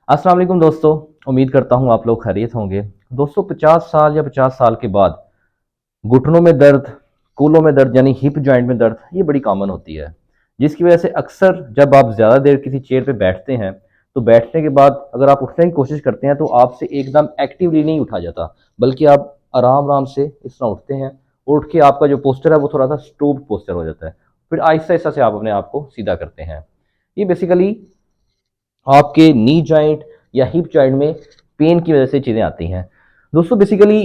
अस्सलाम वालेकुम दोस्तों। उम्मीद करता हूँ आप लोग खैरियत होंगे। दोस्तों 50 साल या 50 साल के बाद घुटनों में दर्द, कूलों में दर्द यानी हिप जॉइंट में दर्द ये बड़ी कॉमन होती है। जिसकी वजह से अक्सर जब आप ज़्यादा देर किसी चेयर पे बैठते हैं, तो बैठने के बाद अगर आप उठने की कोशिश करते हैं तो आपसे एकदम एक्टिवली नहीं उठा जाता, बल्कि आप आराम-आराम से इस तरह उठते हैं। उठ के आपका जो पोस्चर है वो थोड़ा-सा स्टूप्ड पोस्चर हो जाता है। फिर आहिस्ता-आहिस्ता से आप अपने आप को सीधा करते हैं। ये बेसिकली आपके नी जॉइंट या हिप जॉइंट में पेन की वजह से चीज़ें आती हैं। दोस्तों बेसिकली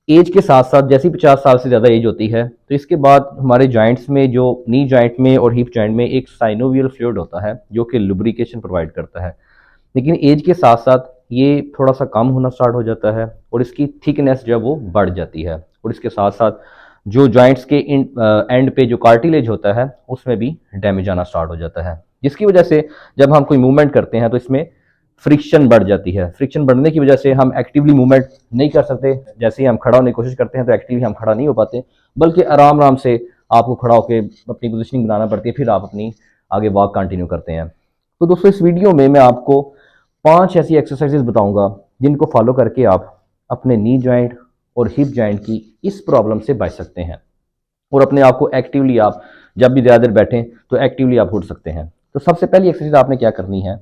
एज के साथ साथ जैसे ही 50 साल से ज़्यादा एज होती है तो इसके बाद हमारे जॉइंट्स में जो नी जॉइंट में और हिप जॉइंट में एक साइनोवियल फ्लूइड होता है जो कि लुब्रिकेशन प्रोवाइड करता है। लेकिन एज के साथ साथ ये थोड़ा सा कम होना स्टार्ट हो जाता है और इसकी थिकनेस जो है वो बढ़ जाती है। और इसके साथ साथ जो जॉइंट्स के एंड पे जो कार्टिलेज होता है उसमें भी डैमेज आना स्टार्ट हो जाता है, जिसकी वजह से जब हम कोई मूवमेंट करते हैं तो इसमें फ्रिक्शन बढ़ जाती है। फ्रिक्शन बढ़ने की वजह से हम एक्टिवली मूवमेंट नहीं कर सकते। जैसे ही हम खड़ा होने की कोशिश करते हैं तो एक्टिवली हम खड़ा नहीं हो पाते, बल्कि आराम आराम से आपको खड़ा होकर अपनी पोजिशनिंग बनाना पड़ती है, फिर आप अपनी आगे वॉक कंटिन्यू करते हैं। तो दोस्तों इस वीडियो में मैं आपको 5 ऐसी एक्सरसाइजेज बताऊंगा जिनको फॉलो करके आप अपने नी जॉइंट और हिप जॉइंट की इस प्रॉब्लम से बच सकते हैं और अपने आप को एक्टिवली आप जब भी ज़्यादा देर बैठें तो एक्टिवली आप उठ सकते हैं। तो सबसे पहली एक्सरसाइज आपने क्या करनी है,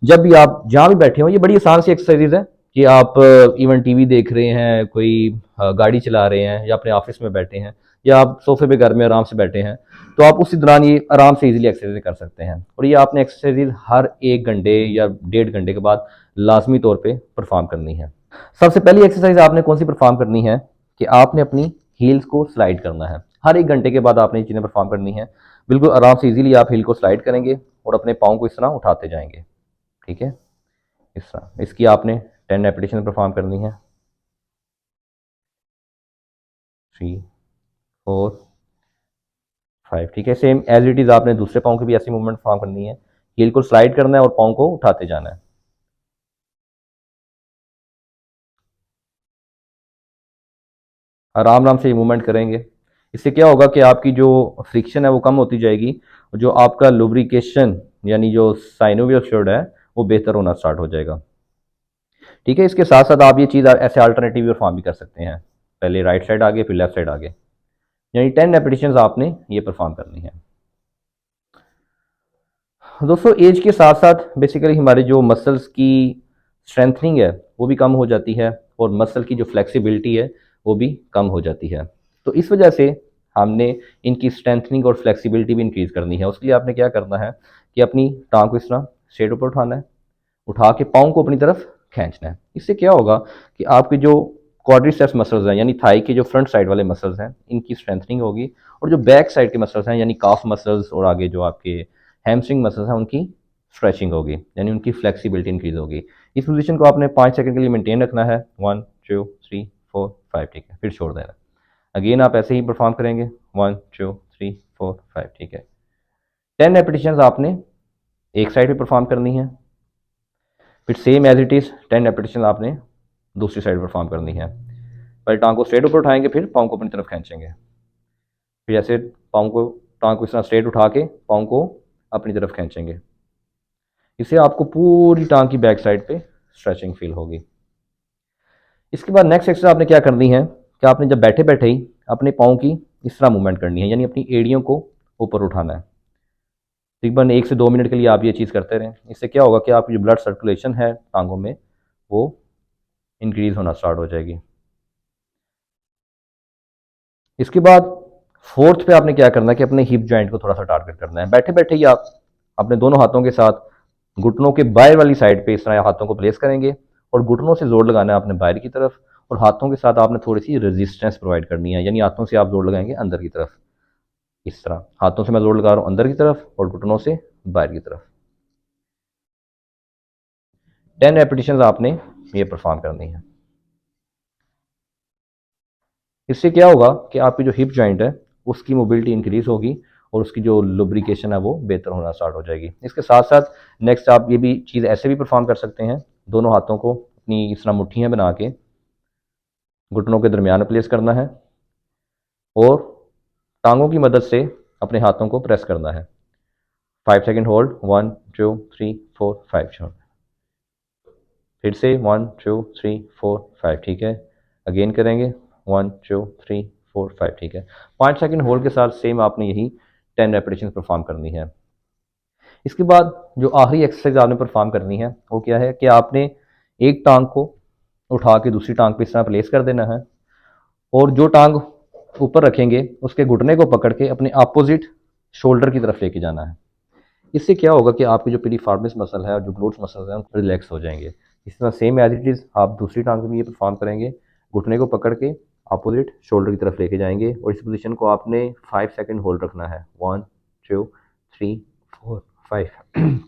जब भी आप जहाँ भी बैठे हो, ये बड़ी आसान सी एक्सरसाइज है कि आप इवन टीवी देख रहे हैं, कोई गाड़ी चला रहे हैं या अपने ऑफिस में बैठे हैं या आप सोफे पे घर में आराम से बैठे हैं, तो आप उसी दौरान ये आराम से इजीली एक्सरसाइज कर सकते हैं। और ये आपने एक्सरसाइज हर 1 घंटे या 1.5 घंटे के बाद लाजमी तौर पे परफॉर्म करनी है। सबसे पहली एक्सरसाइज आपने कौन सी परफॉर्म करनी है कि आपने अपनी हील्स को स्लाइड करना है। हर 1 घंटे के बाद आपने ये चीज़ें परफॉर्म करनी है। बिल्कुल आराम से इजीली आप हील को स्लाइड करेंगे और अपने पाँव को इस तरह उठाते जाएंगे। ठीक है, इस तरह इसकी आपने 10 रेपिटेशन परफॉर्म करनी है। 3, 4, 5। ठीक है, सेम एज इट इज़ आपने दूसरे पाँव की भी ऐसी मूवमेंट परफॉर्म करनी है। हील को स्लाइड करना है और पाँव को उठाते जाना है। आराम आराम से ये मूवमेंट करेंगे। इससे क्या होगा कि आपकी जो फ्रिक्शन है वो कम होती जाएगी और जो आपका लुब्रिकेशन यानी जो साइनोवियल फ्लूइड है वो बेहतर होना स्टार्ट हो जाएगा। ठीक है, इसके साथ साथ आप ये चीज़ ऐसे अल्टरनेटिव परफॉर्म भी कर सकते हैं। पहले राइट साइड आगे फिर लेफ्ट साइड आगे, यानी 10 रेपिटेशन आपने ये परफॉर्म करनी है। दोस्तों एज के साथ साथ बेसिकली हमारे जो मसल्स की स्ट्रेंथनिंग है वो भी कम हो जाती है और मसल की जो फ्लेक्सिबिलिटी है वो भी कम हो जाती है। तो इस वजह से हमने इनकी स्ट्रेंथनिंग और फ्लेक्सिबिलिटी भी इंक्रीज करनी है। उसके लिए आपने क्या करना है कि अपनी टांग को इस तरह स्ट्रेट ऊपर उठाना है, उठा के पाँव को अपनी तरफ खींचना है। इससे क्या होगा कि आपके जो क्वाड्रिसेप्स मसल्स हैं यानी थाई के जो फ्रंट साइड वाले मसल्स हैं इनकी स्ट्रेंथनिंग होगी और जो बैक साइड के मसल्स हैं यानी काफ मसल्स और आगे जो आपके हैमस्ट्रिंग मसल्स हैं उनकी स्ट्रेचिंग होगी, यानी उनकी फ्लेक्सिबिलिटी इंक्रीज होगी। इस पोजीशन को आपने 5 सेकंड के लिए मेंटेन रखना है। 1, 2, 3, 4, 5। ठीक है, फिर छोड़ देना। अगेन आप ऐसे ही परफॉर्म करेंगे। 1, 2, 3, 4, 5। ठीक है, 10 रेपिटेशन आपने एक साइड पे परफॉर्म करनी है, फिर same as it is 10 repetition आपने दूसरी साइड परफॉर्म करनी है। पहले टांग को स्ट्रेट ऊपर उठाएंगे, फिर पाँव को अपनी तरफ खींचेंगे। फिर ऐसे पाँव को टांग को इस तरह स्ट्रेट उठा के पाँव को अपनी तरफ खींचेंगे। इससे आपको पूरी टांग की बैक साइड पे स्ट्रेचिंग फील होगी। इसके बाद नेक्स्ट एक्सरसाइज आपने क्या करनी है कि आपने जब बैठे बैठे ही अपने पाँव की इस तरह मूवमेंट करनी है, यानी अपनी एड़ियों को ऊपर उठाना है। तकरीबन 1 से 2 मिनट के लिए आप ये चीज़ करते रहें। इससे क्या होगा कि आपकी जो ब्लड सर्कुलेशन है टांगों में वो इंक्रीज होना स्टार्ट हो जाएगी। इसके बाद फोर्थ पे आपने क्या करना है कि अपने हिप जॉइंट को थोड़ा सा टारगेट करना है। बैठे बैठे ही आप अपने दोनों हाथों के साथ घुटनों के बाएं वाली साइड पे इस तरह हाथों को प्लेस करेंगे और घुटनों से जोर लगाना है आपने बाहर की तरफ और हाथों के साथ आपने थोड़ी सी रेजिस्टेंस प्रोवाइड करनी है, यानी हाथों से आप जोर लगाएंगे अंदर की तरफ। इस तरह हाथों से मैं जोर लगा रहा हूँ अंदर की तरफ और घुटनों से बाहर की तरफ। 10 रेपिटेशन आपने ये परफॉर्म करनी है। इससे क्या होगा कि आपकी जो हिप जॉइंट है उसकी मोबिलिटी इंक्रीज होगी और उसकी जो लुब्रिकेशन है वो बेहतर होना स्टार्ट हो जाएगी। इसके साथ साथ नेक्स्ट आप ये भी चीज़ ऐसे भी परफॉर्म कर सकते हैं। दोनों हाथों को अपनी इस तरह मुट्ठियाँ बना के घुटनों के दरमियान प्लेस करना है और टांगों की मदद से अपने हाथों को प्रेस करना है। 5 सेकेंड होल्ड, 1, 2, 3, 4, 5 छोड़। फिर से 1 2 3 4 5, ठीक है। अगेन करेंगे 1 2 3 4 5, ठीक है। 5 सेकंड होल्ड के साथ सेम आपने यही 10 रेपिटेशन परफॉर्म करनी है। इसके बाद जो आखिरी एक्सरसाइज आपने परफॉर्म करनी है वो क्या है कि आपने एक टांग को उठा के दूसरी टांग पे इस तरह प्लेस कर देना है, और जो टांग ऊपर रखेंगे उसके घुटने को पकड़ के अपने अपोजिट शोल्डर की तरफ लेके जाना है। इससे क्या होगा कि आपकी जो पिलीफार्मिस मसल है और जो ग्लूट्स मसल है रिलैक्स हो जाएंगे। इस तरह सेम एज इट इज़ आप दूसरी टांग में भी ये परफॉर्म करेंगे। घुटने को पकड़ के अपोजिट शोल्डर की तरफ लेके जाएंगे और इस पोजीशन को आपने 5 सेकंड होल्ड रखना है। 1 2 3 4 5।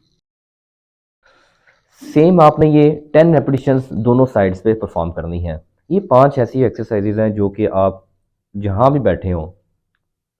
सेम आपने ये 10 रेपिटेशंस दोनों साइड्स पे परफॉर्म करनी है। ये 5 ऐसी एक्सरसाइजेज हैं जो कि आप जहाँ भी बैठे हों,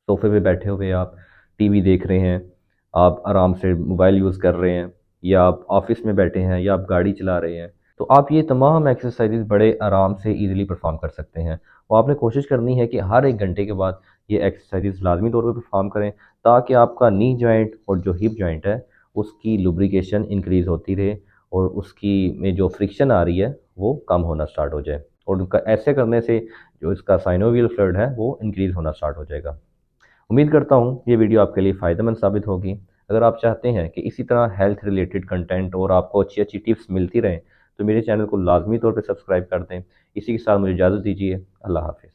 सोफे पे बैठे हुए आप टीवी देख रहे हैं, आप आराम से मोबाइल यूज़ कर रहे हैं, या आप ऑफिस में बैठे हैं, या आप गाड़ी चला रहे हैं, तो आप ये तमाम एक्सरसाइजेज बड़े आराम से ईज़िली परफॉर्म कर सकते हैं। और आपने कोशिश करनी है कि हर 1 घंटे के बाद ये एक्सरसाइजेज लाज़मी तौर पे परफॉर्म करें, ताकि आपका नी जॉइंट और जो हिप जॉइंट है, उसकी लुब्रिकेशन इंक्रीज़ होती रहे और उसकी में जो फ्रिक्शन आ रही है, वो कम होना स्टार्ट हो जाए। और उनका ऐसे करने से जो इसका साइनोवियल फ्लूइड है, वो इंक्रीज़ होना स्टार्ट हो जाएगा। उम्मीद करता हूँ ये वीडियो आपके लिए फ़ायदेमंद साबित होगी। अगर आप चाहते हैं कि इसी तरह हेल्थ रिलेटेड कंटेंट और आपको अच्छी-अच्छी टिप्स मिलती रहें, तो मेरे चैनल को लाज़मी तौर पे सब्सक्राइब कर दें। इसी के साथ मुझे इजाज़त दीजिए। अल्लाह हाफ़िज़।